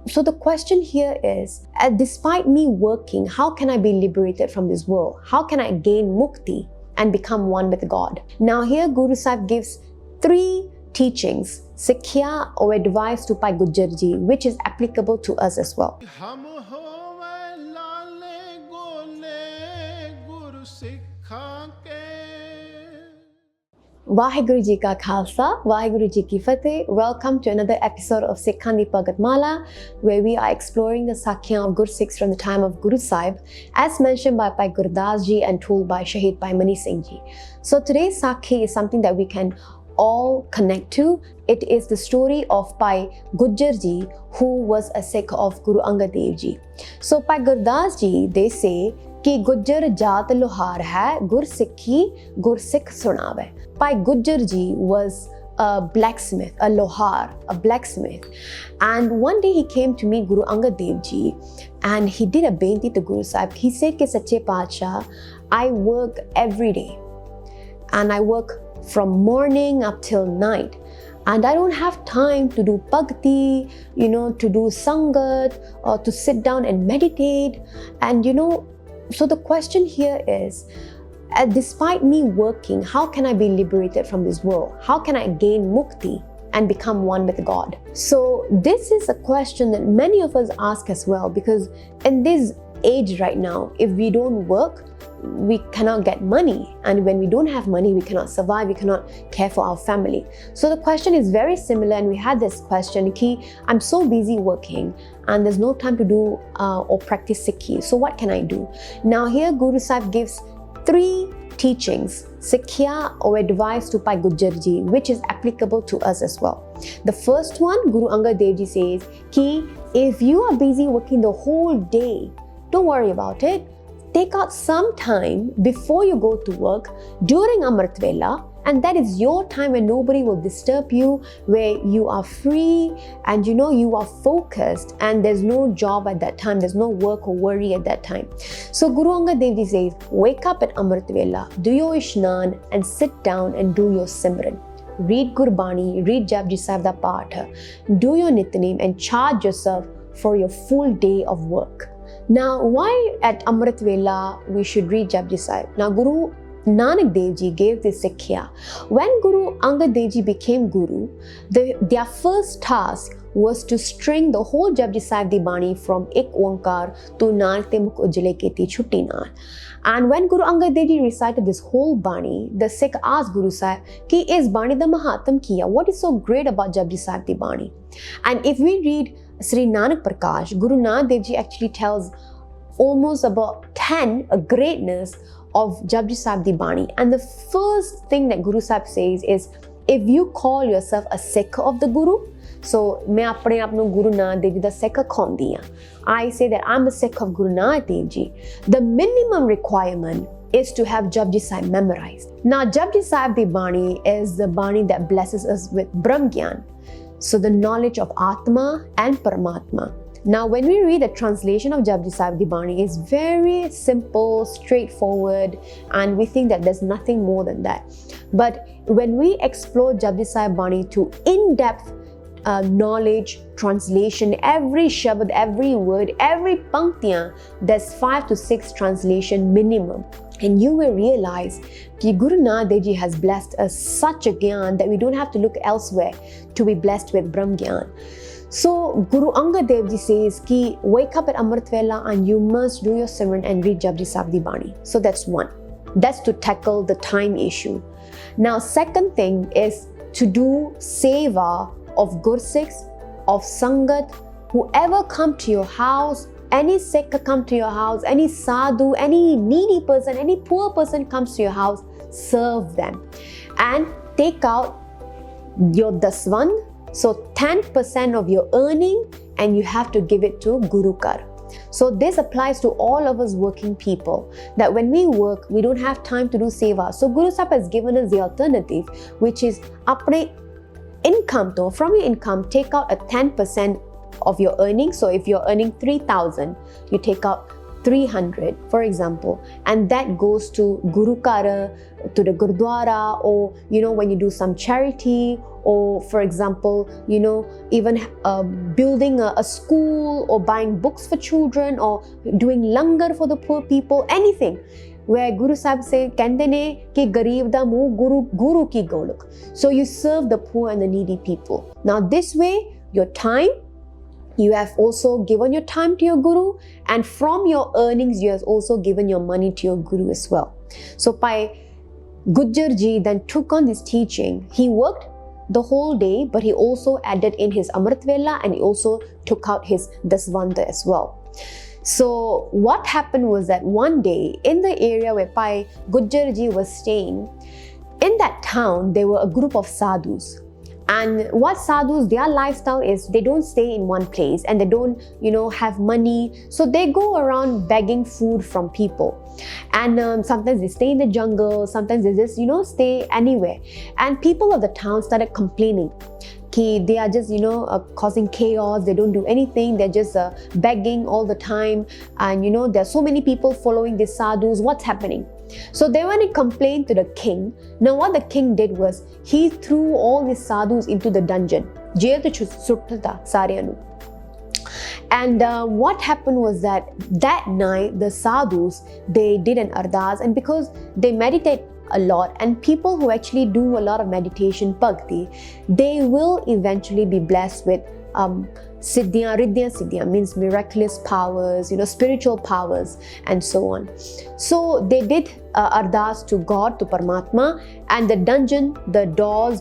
So the question here is, despite me working, how can I be liberated from this world? How can I gain mukti and become one with God? Now here Guru Sahib gives 3 teachings, Sikhya or advice to Bhai Gujjar Ji, which is applicable to us as well. Vaheguru Ji Ka Khalsa, Vaheguru Ji Ki Fateh. Welcome to another episode of Sikha Di Bhagat Mala, where we are exploring the Sakhiyan of Gursikhs from the time of Guru Sahib, as mentioned by Bhai Gurdas Ji and told by Shaheed Bhai Mani Singh Ji. So today's Sakhi is something that we can all connect to. It is the story of Bhai Gujjar Ji, who was a Sikh of Guru Angad Dev Ji. So Bhai Gurdas Ji, they say कि गुज्जर जात लोहार है गुरसिखी गुरसिख सुनावे. Bhai Gujjar Ji was a blacksmith, a lohar, a blacksmith, and one day he came to meet Guru Angad Dev Ji and he did a benti to Guru Sahib. He said कि सच्चे पातशाह, I work every day and I work from morning up till night, and I don't have time to do bhakti, to do sangat or to sit down and meditate. And so the question here is, despite me working, how can I be liberated from this world? How can I gain mukti and become one with God? So this is a question that many of us ask as well, because in this age right now, if we don't work, we cannot get money, and when we don't have money, we cannot survive, we cannot care for our family. So the question is very similar, and we had this question, ki I'm so busy working and there's no time to do or practice Sikhi, so what can I do? Now here Guru Sahib gives 3 teachings, Sikhya or advice to Bhai Gujjar Ji, which is applicable to us as well. The first one, Guru Angad Dev Ji says ki if you are busy working the whole day, don't worry about it. Take out some time before you go to work during Amrit Vela, and that is your time when nobody will disturb you, where you are free and you are focused, and there's no job at that time, there's no work or worry at that time. So Guru Angad Dev Ji says, wake up at Amrit Vela, do your Ishnan and sit down and do your Simran. Read Gurbani, read Japji Sahib da Path, do your Nityanem and charge yourself for your full day of work. Now, why at Amrit Vela we should read Japji Sahib? Now, Guru Nanak Dev Ji gave this Sikhya. When Guru Angad Dev Ji became Guru, their first task was to string the whole Japji Sahib Di Bani from Ek Onkar to Nanak Te Mukh Ujjale Keti Chutti Nal. And when Guru Angad Dev Ji recited this whole Bani, the Sikh asked Guru Sahib, ki is Bani da Mahatam kiya? What is so great about Japji Sahib Di Bani? And if we read Sri Nanak Prakash, Guru Nanak Dev Ji actually tells almost about 10 a greatness of Japji Sahib Di Bani. And the first thing that Guru Sahib says is, if you call yourself a Sikh of the Guru, so मैं अपने आप को Guru Nanak Dev Ji da Sikh कहती हूँ. I say that I'm a Sikh of Guru Nanak Dev Ji. The minimum requirement is to have Japji Sahib memorized. Now Japji Sahib Di Bani is the Bani that blesses us with Brahm Gyan. So the knowledge of Atma and Paramatma. Now when we read the translation of Japji Sahib Di Bani, it's very simple, straightforward, and we think that there's nothing more than that. But when we explore Japji Sahib Bani to in-depth knowledge, translation, every shabad, every word, every panktiyan, there's 5 to 6 translation minimum. And you will realize that Guru Nanak Dev Ji has blessed us such a gyan that we don't have to look elsewhere to be blessed with Brahm Gyan. So Guru Angad Dev Ji says ki wake up at Amrit Vela and you must do your Simran and read Japji Sahib Di Bani. So that's one. That's to tackle the time issue. Now second thing is to do seva of Gursikhs, of Sangat, whoever come to your house, any Sikh come to your house, any sadhu, any needy person, any poor person comes to your house, serve them. And take out your daswan, so 10% of your earning, and you have to give it to Guru Kar. So this applies to all of us working people, that when we work, we don't have time to do seva. So Guru Sahib has given us the alternative, which is apne income, from your income, take out a 10% of your earnings. So if you're earning 3,000, you take out 300, for example, and that goes to Guru Kara, to the Gurdwara, or when you do some charity, or for example, even building a school, or buying books for children, or doing langar for the poor people, anything. Where Guru Sahib say, "Kende ne ki garib da muh guru ki goluk." So you serve the poor and the needy people. Now this way, your time, you have also given your time to your Guru, and from your earnings, you have also given your money to your Guru as well. So Bhai Gujjar Ji then took on this teaching. He worked the whole day, but he also added in his Amrit Vela, and he also took out his Dasvanda as well. So what happened was that one day in the area where Bhai Gujjar Ji was staying, in that town there were a group of sadhus. And what sadhus, their lifestyle is they don't stay in one place, and they don't have money, so they go around begging food from people. And sometimes they stay in the jungle, sometimes they just stay anywhere. And people of the town started complaining. They are just causing chaos, they don't do anything, they're just begging all the time, and there's so many people following these sadhus, what's happening? So they went and complained to the king. Now what the king did was, he threw all these sadhus into the dungeon. Jail to suttata sariyanu. And what happened was that night the sadhus, they did an ardas, and because they meditate a lot, and people who actually do a lot of meditation bhakti, they will eventually be blessed with siddhya, riddhya siddhya, means miraculous powers, spiritual powers, and so on. So they did ardas to God, to Paramatma, and the dungeon, the doors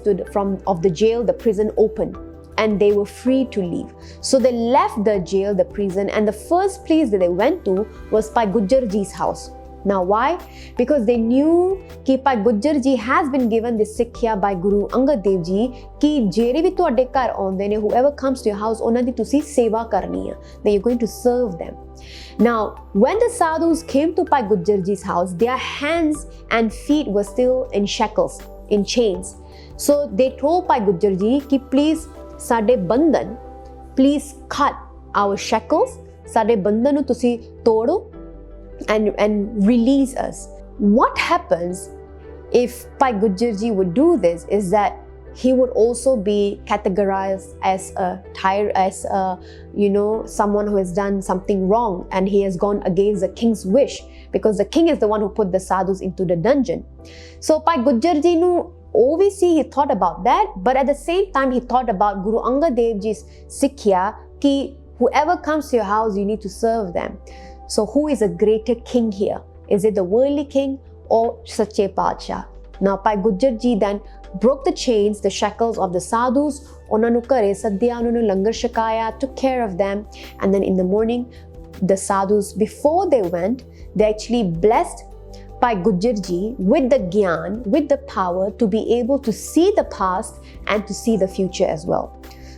of the jail, the prison opened, and they were free to leave. So they left the jail, the prison, and the first place that they went to was Bhai Gujjar Ji's house. Now why? Because they knew that Bhai Gujjar Ji has been given this Sikhya by Guru Angad Dev Ji कि ਜਿਹੜੇ ਵੀ ਤੁਹਾਡੇ ਘਰ ਆਉਂਦੇ ਨੇ, whoever comes to your house, ਉਹਨਾਂ ਦੀ ਤੁਸੀਂ ਸੇਵਾ ਕਰਨੀ ਆ, that you're going to serve them. Now, when the sadhus came to Bhai Gujjar Ji's house, their hands and feet were still in shackles, in chains. So they told Bhai Gujjar Ji कि please ਸਾਡੇ ਬੰਧਨ, please cut our shackles, ਸਾਡੇ ਬੰਧਨ ਨੂੰ ਤੁਸੀਂ ਤੋੜੋ, and release us. What happens if Bhai Gujjar Ji would do this is that he would also be categorized as someone who has done something wrong, and he has gone against the king's wish, because the king is the one who put the sadhus into the dungeon. So Bhai Gujjar Ji obviously he thought about that, but at the same time he thought about Guru Angad Dev Ji's Sikhya ki whoever comes to your house, you need to serve them. So who is a greater king here? Is it the worldly king or Sache Padshah? Now Bhai Gujjar Ji then broke the chains, the shackles of the sadhus, ਉਹਨਾਂ ਨੂੰ ਘਰੇ ਸੱਦਿਆ, ਉਹਨਾਂ ਨੂੰ ਲੰਗਰ ਛਕਾਇਆ, took care of them, and then in the morning, the sadhus, before they went, they actually blessed Bhai Gujjar Ji with the gyan, with the power to be able to see the past and to see the future as well.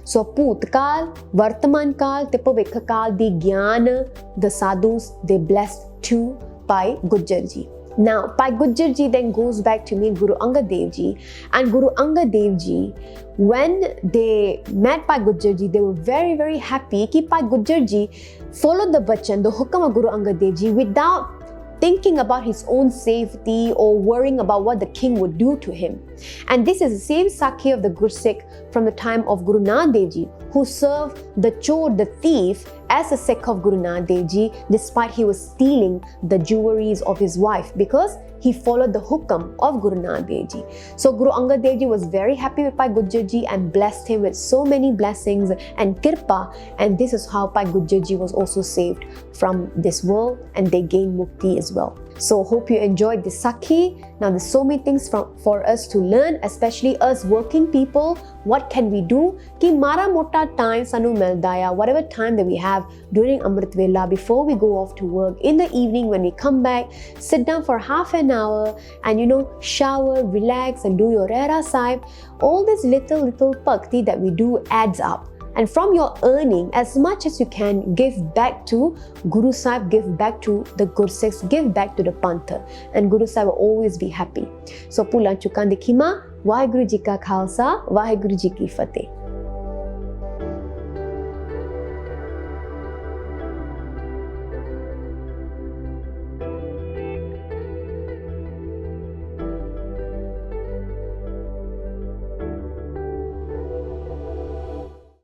So Bhutkal, Vartaman Kal, te Bhavikh Kal di gyan, the sadhus, they blessed to Bhai Gujjar Ji. Now, Bhai Gujjar Ji then goes back to meet Guru Angad Dev Ji, and Guru Angad Dev Ji, when they met Bhai Gujjar Ji, they were very, very happy that Bhai Gujjar Ji followed the bachan, the hukam of Guru Angad Dev Ji, without thinking about his own safety or worrying about what the king would do to him. And this is the same Sakhi of the Gursikh from the time of Guru Nanak Dev Ji, who served the chor, the thief, as a Sikh of Guru Nanak Dev Ji, despite he was stealing the jewelries of his wife, because he followed the hukam of Guru Nanak Dev Ji. So Guru Angad Dev Ji was very happy with Bhai Gujjar Ji and blessed him with so many blessings and kirpa, and this is how Bhai Gujjar Ji was also saved from this world, and they gained mukti as well. So hope you enjoyed this Sakhi. Now there's so many things for us to learn, especially us working people. What can we do? Ki mara mota time sanu meldaya, whatever time that we have during Amrit Vela before we go off to work, in the evening when we come back, sit down for half an hour and shower, relax and do your Rera Sahib. All this little bhakti that we do adds up. And from your earning, as much as you can, give back to Guru Sahib, give back to the Gursikhs, give back to the Pantha. And Guru Sahib will always be happy. So, Pulan Chukan Dikhima, Vaheguru Ji Ka Khalsa, Vaheguru Ji Ki Fateh.